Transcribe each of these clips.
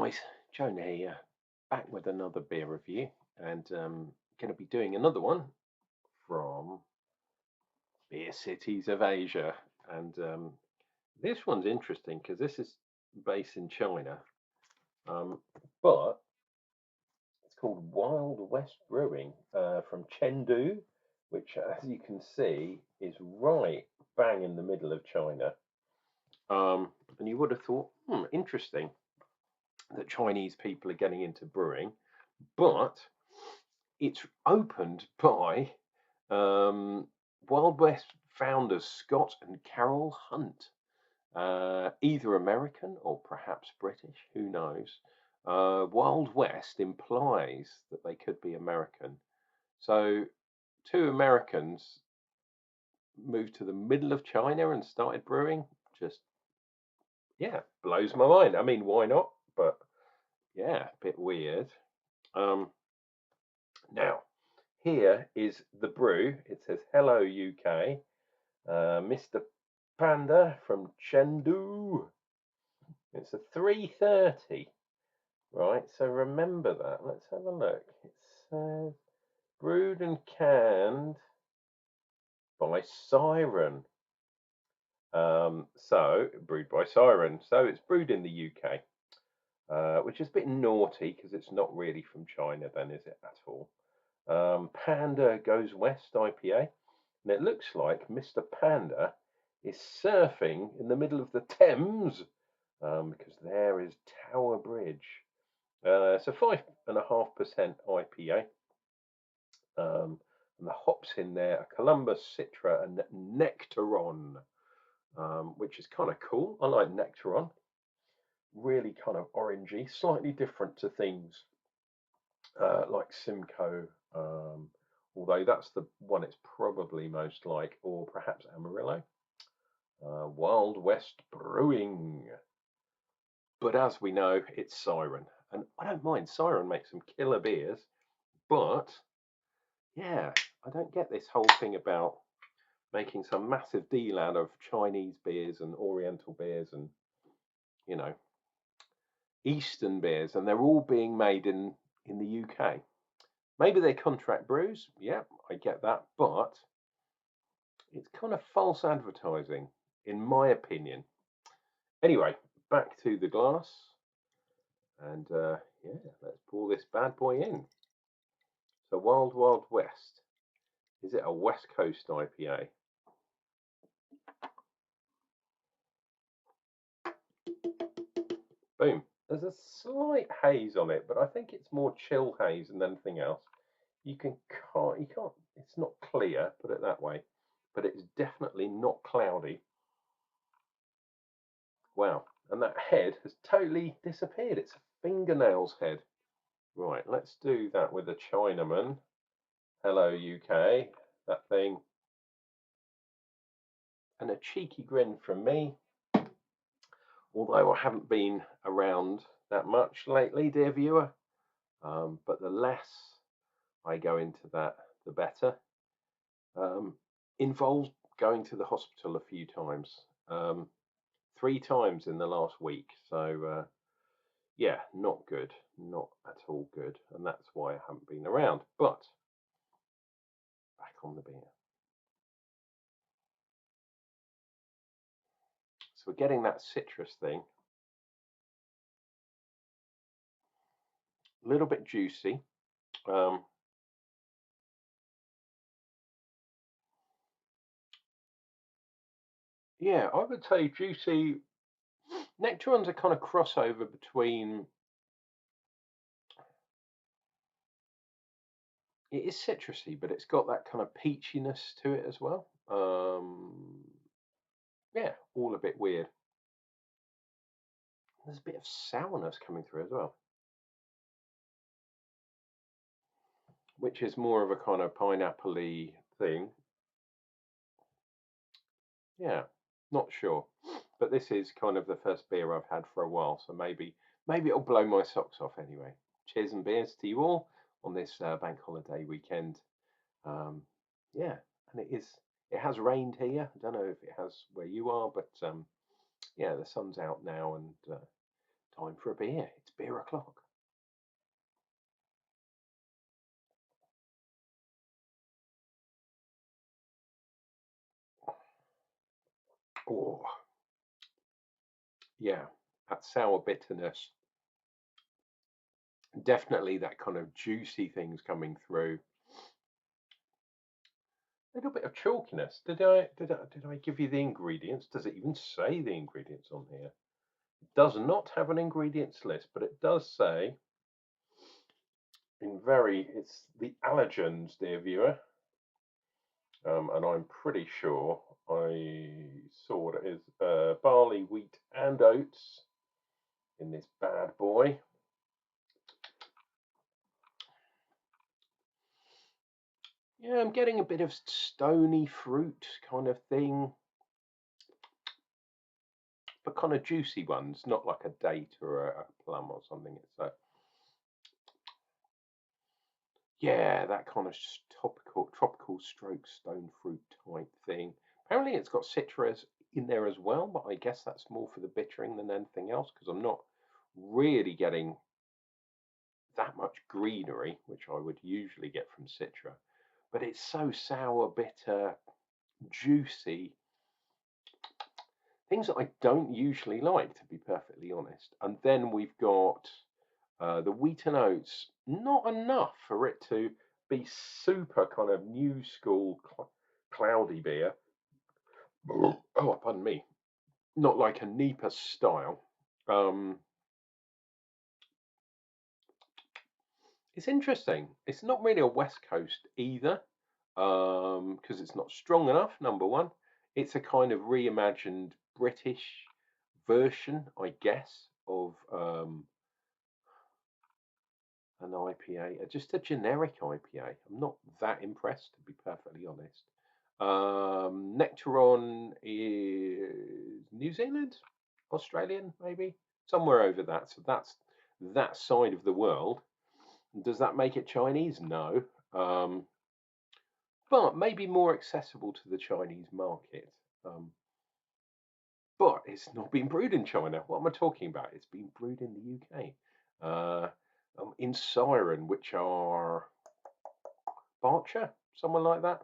guys, Jonah here, back with another beer review, and going to be doing another one from Beer Cities of Asia. And this one's interesting because this is based in China, but it's called Wild West Brewing from Chengdu, which, as you can see, is right bang in the middle of China. And you would have thought, interesting that Chinese people are getting into brewing, but it's opened by Wild West founders Scott and Carol Hunt, either American or perhaps British, who knows. Wild West implies that they could be American. So two Americans moved to the middle of China and started brewing. Just, yeah, blows my mind. I mean, why not? But yeah, a bit weird. Now, here is the brew. It says, "Hello UK, Mr. Panda from Chengdu." It's a 330, right? So remember that. Let's have a look. It says brewed and canned by Siren. So brewed by Siren. So it's brewed in the UK, which is a bit naughty because it's not really from China, then, is it at all? Panda Goes West IPA, and it looks like Mr. Panda is surfing in the middle of the Thames, because there is Tower Bridge. It's a 5.5% IPA, and the hops in there are Columbus, Citra, and Nectaron, which is kind of cool. I like Nectaron. Really kind of orangey, slightly different to things like Simcoe, although that's the one it's probably most like, or perhaps Amarillo. Wild West Brewing. But as we know, it's Siren. And I don't mind. Siren makes some killer beers. But, yeah, I don't get this whole thing about making some massive deal out of Chinese beers and Oriental beers and, you know, Eastern beers. And they're all being made in the UK. Maybe they contract brews. Yeah, I get that. But it's kind of false advertising, in my opinion. Anyway, back to the glass. And yeah, let's pour this bad boy in. So Wild Wild West. Is it a West Coast IPA? Boom. There's a slight haze on it, but I think it's more chill haze than anything else. You can't, it's not clear, put it that way, but it's definitely not cloudy. Wow, and that head has totally disappeared. It's a fingernail's head. Right, let's do that with a Chinaman. Hello UK, that thing. And a cheeky grin from me. Although I haven't been around that much lately, dear viewer. But the less I go into that, the better. Involved going to the hospital a few times, 3 times in the last week. So yeah, not good, not at all good, and that's why I haven't been around. But back on the beer. So we're getting that citrus thing, a little bit juicy. Yeah, I would say juicy. Nectaron's a kind of crossover between. It is citrusy, but it's got that kind of peachiness to it as well. Yeah, all a bit weird. There's a bit of sourness coming through as well, which is more of a kind of pineapple-y thing. Yeah, not sure, but this is kind of the first beer I've had for a while, so maybe it'll blow my socks off anyway. Cheers and beers to you all on this bank holiday weekend. Yeah, and it has rained here. I don't know if it has where you are, but yeah, the sun's out now and Time for a beer. It's beer o'clock. Oh, yeah, that sour bitterness. Definitely that kind of juicy things coming through. A little bit of chalkiness. Did I give you the ingredients? Does it even say the ingredients on here? It does not have an ingredients list, but it does say it's the allergens, dear viewer. And I'm pretty sure I saw what it is. Barley, wheat, and oats in this bad boy. Yeah, I'm getting a bit of stony fruit kind of thing, but kind of juicy ones, not like a date or a plum or something. It's yeah, that kind of tropical stroke stone fruit type thing. Apparently, it's got citrus in there as well, but I guess that's more for the bittering than anything else because I'm not really getting that much greenery, which I would usually get from Citra. But it's so sour, bitter, juicy, things that I don't usually like, to be perfectly honest. And then we've got the wheat and oats, not enough for it to be super kind of new school cloudy beer. Oh, pardon me. Not like a Nipa style. Um, it's interesting. It's not really a West Coast either, because it's not strong enough, number one. It's a kind of reimagined British version, I guess, of an IPA, just a generic IPA. I'm not that impressed, to be perfectly honest. Nectaron is New Zealand, Australian, maybe somewhere over that. So that's that side of the world. Does that make it Chinese? No, but maybe more accessible to the Chinese market. Um, but it's not been brewed in China. What am I talking about? It's been brewed in the UK, in Siren, which are Berkshire, someone like that.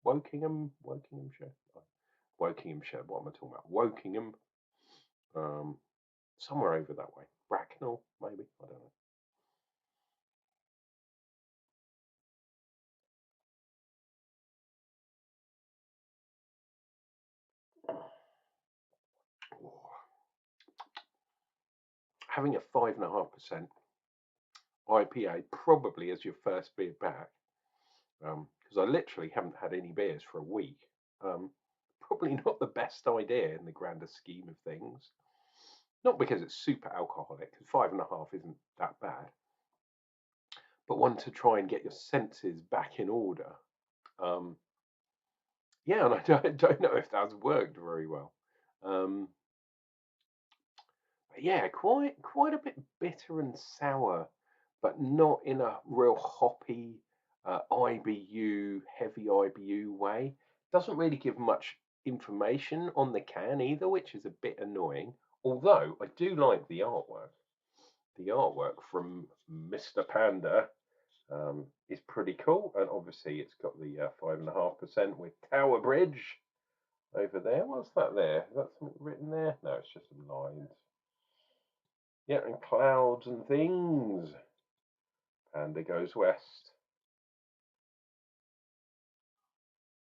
Wokinghamshire. Wokinghamshire. What am I talking about? Wokingham. Um, somewhere over that way. Bracknell, maybe. I don't know. Having a 5.5% IPA probably as your first beer back, because I literally haven't had any beers for a week. Probably not the best idea in the grander scheme of things. Not because it's super alcoholic, because 5.5 isn't that bad, but one to try and get your senses back in order. Um, yeah, and I don't know if that's worked very well. Um, yeah, quite a bit bitter and sour, but not in a real hoppy IBU heavy IBU way. Doesn't really give much information on the can either, which is a bit annoying. Although I do like the artwork. The artwork from Mr. Panda is pretty cool, and obviously it's got the 5.5% with Tower Bridge over there. What's that there? Is that something written there? No, it's just some lines. Yeah, and clouds and things. Panda goes west.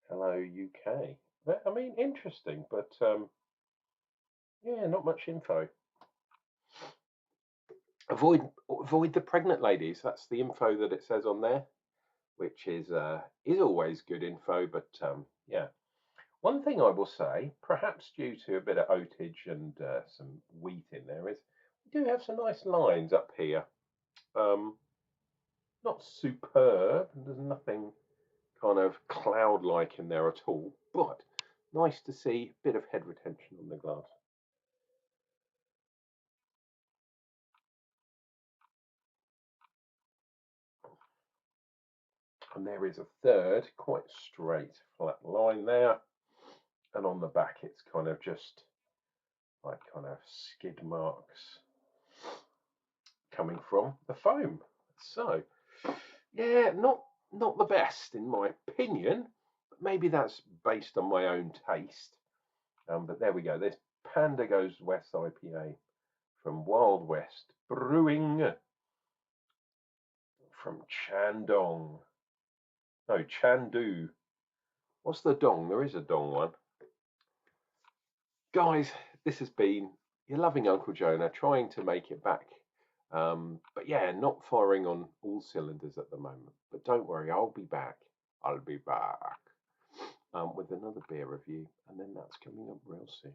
Hello, UK. I mean, interesting, but yeah, not much info. Avoid the pregnant ladies. That's the info that it says on there, which is always good info. But yeah, one thing I will say, perhaps due to a bit of oatage and some wheat in there, is we do have some nice lines up here. Um, not superb. There's nothing kind of cloud-like in there at all, but nice to see a bit of head retention on the glass. And there is a third, quite straight, flat line there. And on the back, it's kind of just like kind of skid marks. coming from the foam. So, yeah, not the best in my opinion, but maybe that's based on my own taste. But there we go. This Panda Goes West IPA from Wild West Brewing from Chandong. No, Chandu. What's the dong? There is a dong one. Guys, this has been your loving Unclejona trying to make it back. But yeah, not firing on all cylinders at the moment. But don't worry, I'll be back. I'll be back with another beer review, and then that's coming up real soon.